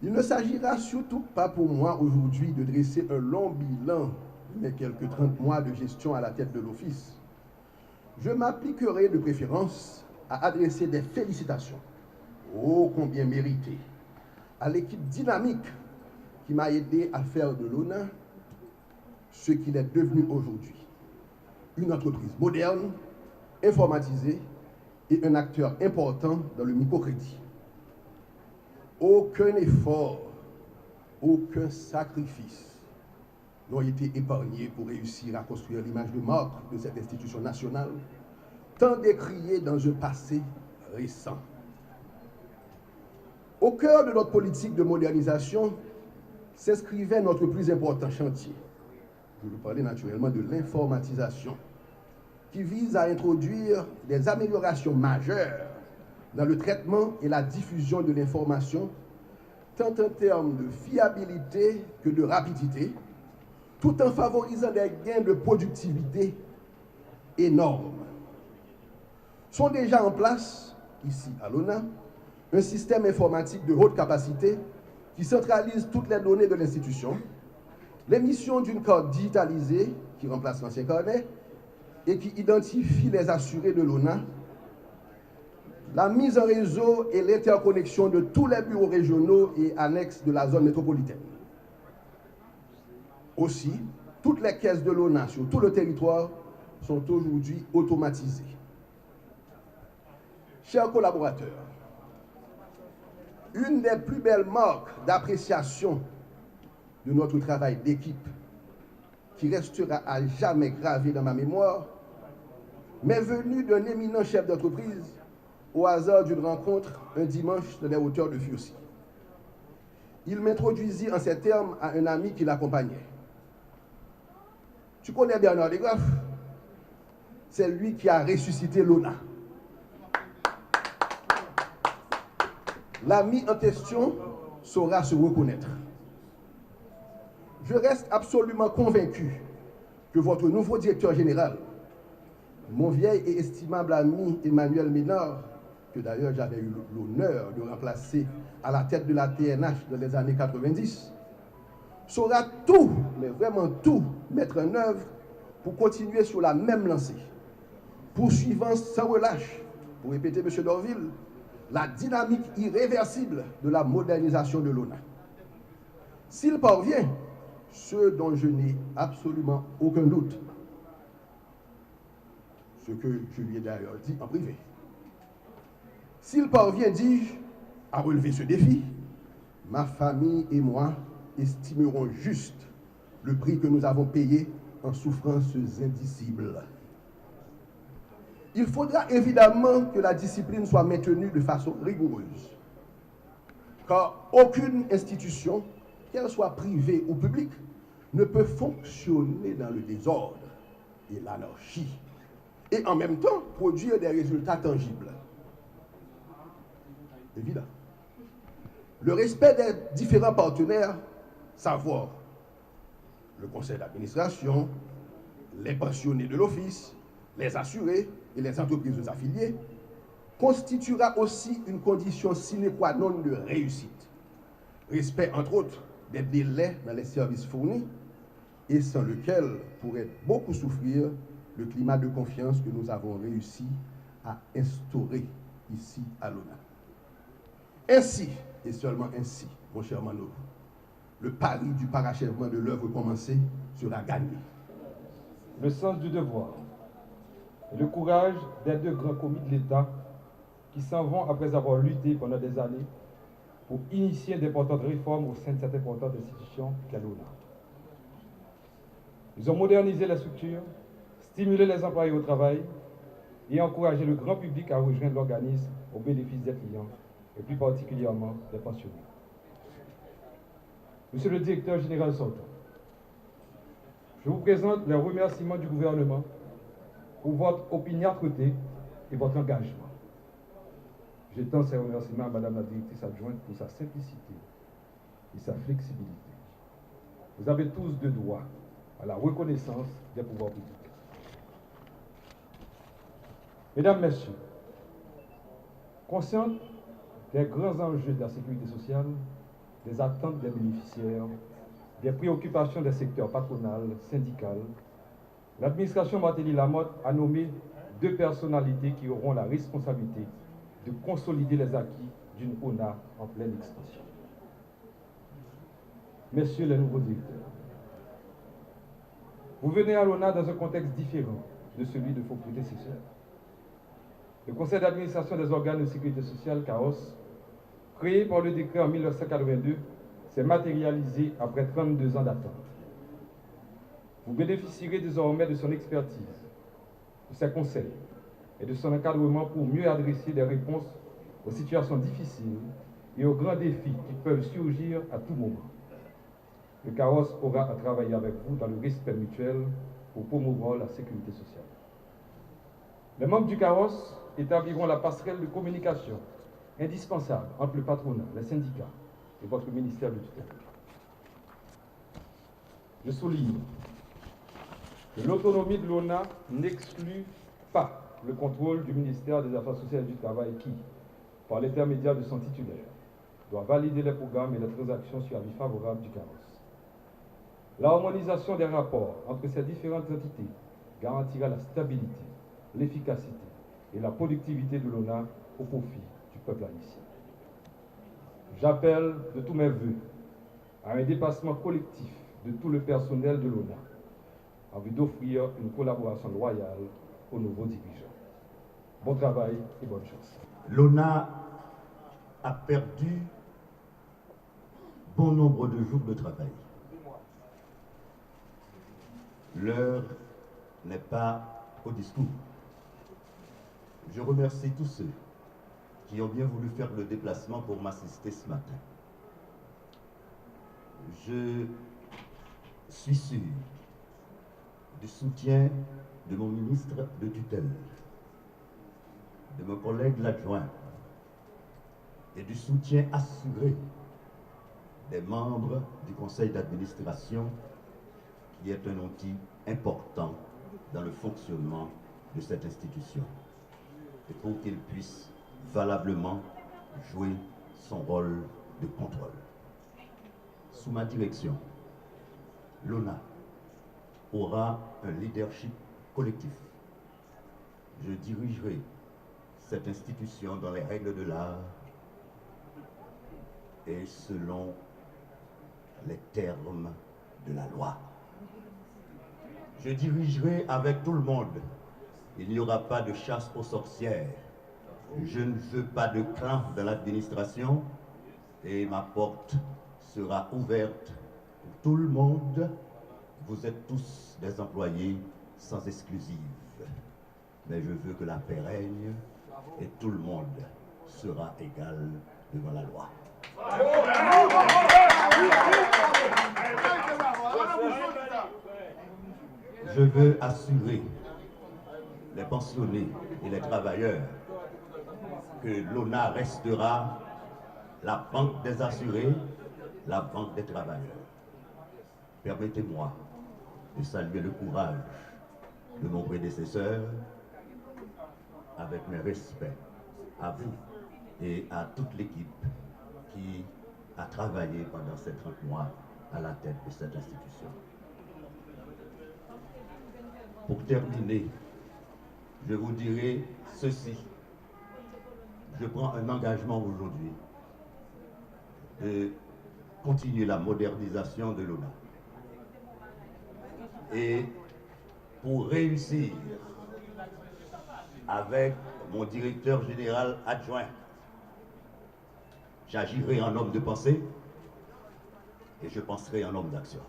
Il ne s'agira surtout pas pour moi aujourd'hui de dresser un long bilan de mes quelques 30 mois de gestion à la tête de l'Office. Je m'appliquerai de préférence à adresser des félicitations, ô combien méritées, à l'équipe dynamique qui m'a aidé à faire de l'ONA ce qu'il est devenu aujourd'hui. Une entreprise moderne, informatisée et un acteur important dans le microcrédit. Aucun effort, aucun sacrifice n'ont été épargnés pour réussir à construire l'image de marque de cette institution nationale, tant décriée dans un passé récent. Au cœur de notre politique de modernisation s'inscrivait notre plus important chantier. Je veux parler naturellement de l'informatisation, qui vise à introduire des améliorations majeures dans le traitement et la diffusion de l'information, tant en termes de fiabilité que de rapidité, tout en favorisant des gains de productivité énormes. Sont déjà en place, ici à l'ONA, un système informatique de haute capacité qui centralise toutes les données de l'institution, l'émission d'une carte digitalisée qui remplace l'ancien carnet et qui identifie les assurés de l'ONA, la mise en réseau et l'interconnexion de tous les bureaux régionaux et annexes de la zone métropolitaine. Aussi, toutes les caisses de l'ONA sur tout le territoire sont aujourd'hui automatisées. Chers collaborateurs, une des plus belles marques d'appréciation de notre travail d'équipe, qui restera à jamais gravée dans ma mémoire, m'est venue d'un éminent chef d'entreprise au hasard d'une rencontre un dimanche dans les hauteurs de Furcy. Il m'introduisit en ces termes à un ami qui l'accompagnait. Tu connais Bernard Desgraffes? C'est lui qui a ressuscité l'ONA. L'ami en question saura se reconnaître. Je reste absolument convaincu que votre nouveau directeur général, mon vieil et estimable ami Emmanuel Ménard, que d'ailleurs j'avais eu l'honneur de remplacer à la tête de la TNH dans les années 90, saura tout, mais vraiment tout, mettre en œuvre pour continuer sur la même lancée, poursuivant sans relâche, pour répéter M. Dorville, la dynamique irréversible de la modernisation de l'ONA. S'il parvient, ce dont je n'ai absolument aucun doute, ce que je lui ai d'ailleurs dit en privé, s'il parvient, dis-je, à relever ce défi, ma famille et moi estimerons juste le prix que nous avons payé en souffrances indicibles. Il faudra évidemment que la discipline soit maintenue de façon rigoureuse, car aucune institution, qu'elle soit privée ou publique, ne peut fonctionner dans le désordre et l'anarchie, et en même temps produire des résultats tangibles. Évidemment. Le respect des différents partenaires, savoir le conseil d'administration, les pensionnés de l'office, les assurés et les entreprises affiliées, constituera aussi une condition sine qua non de réussite. Respect, entre autres, des délais dans les services fournis, et sans lequel pourrait beaucoup souffrir le climat de confiance que nous avons réussi à instaurer ici à l'ONA. Ainsi, et seulement ainsi, mon cher Mano, le pari du parachèvement de l'œuvre commencée sera gagné. Le sens du devoir et le courage des deux grands commis de l'État qui s'en vont après avoir lutté pendant des années pour initier d'importantes réformes au sein de cette importante institution qu'est l'ONA. Ils ont modernisé les structures, stimulé les employés au travail et encouragé le grand public à rejoindre l'organisme au bénéfice des clients et plus particulièrement des pensionnés. Monsieur le directeur général sortant, je vous présente les remerciements du gouvernement pour votre opiniâtreté et votre engagement. J'étends ces remerciements à Madame la directrice adjointe pour sa simplicité et sa flexibilité. Vous avez tous de droit à la reconnaissance des pouvoirs publics. Mesdames, Messieurs, conscients des grands enjeux de la sécurité sociale, des attentes des bénéficiaires, des préoccupations des secteurs patronal, syndical, l'administration Martelly-Lamotte a nommé 2 personnalités qui auront la responsabilité de consolider les acquis d'une ONA en pleine expansion. Messieurs les nouveaux directeurs, vous venez à l'ONA dans un contexte différent de celui de vos prédécesseurs. Le conseil d'administration des organes de sécurité sociale, CAOS, créé par le décret en 1982, s'est matérialisé après 32 ans d'attente. Vous bénéficierez désormais de son expertise, de ses conseils et de son encadrement pour mieux adresser des réponses aux situations difficiles et aux grands défis qui peuvent surgir à tout moment. Le CAOS aura à travailler avec vous dans le respect mutuel pour promouvoir la sécurité sociale. Les membres du CAOS établiront la passerelle de communication indispensable entre le patronat, les syndicats et votre ministère de tutelle. Je souligne que l'autonomie de l'ONA n'exclut pas le contrôle du ministère des Affaires sociales et du Travail qui, par l'intermédiaire de son titulaire, doit valider les programmes et les transactions sur avis favorable du CAOS. La harmonisation des rapports entre ces différentes entités garantira la stabilité, l'efficacité et la productivité de l'ONA au profit du peuple haïtien. J'appelle de tous mes voeux à un dépassement collectif de tout le personnel de l'ONA en vue d'offrir une collaboration loyale aux nouveaux dirigeants. Bon travail et bonne chance. L'ONA a perdu bon nombre de jours de travail. L'heure n'est pas au discours. Je remercie tous ceux qui ont bien voulu faire le déplacement pour m'assister ce matin. Je suis sûr du soutien de mon ministre de tutelle, de mon collègue l'adjoint et du soutien assuré des membres du conseil d'administration qui est un outil important dans le fonctionnement de cette institution et pour qu'il puisse valablement jouer son rôle de contrôle. Sous ma direction, l'ONA aura un leadership collectif. Je dirigerai cette institution dans les règles de l'art et selon les termes de la loi. Je dirigerai avec tout le monde. Il n'y aura pas de chasse aux sorcières. Je ne veux pas de clan dans l'administration et ma porte sera ouverte pour tout le monde. Vous êtes tous des employés sans exclusive. Mais je veux que la paix règne et tout le monde sera égal devant la loi. Je veux assurer les pensionnés et les travailleurs que l'ONA restera la banque des assurés, la banque des travailleurs. Permettez-moi de saluer le courage de mon prédécesseur avec mes respects à vous et à toute l'équipe qui a travaillé pendant ces 30 mois à la tête de cette institution. Pour terminer, je vous dirai ceci. Je prends un engagement aujourd'hui de continuer la modernisation de l'ONA. Et pour réussir avec mon directeur général adjoint, j'agirai en homme de pensée et je penserai en homme d'action.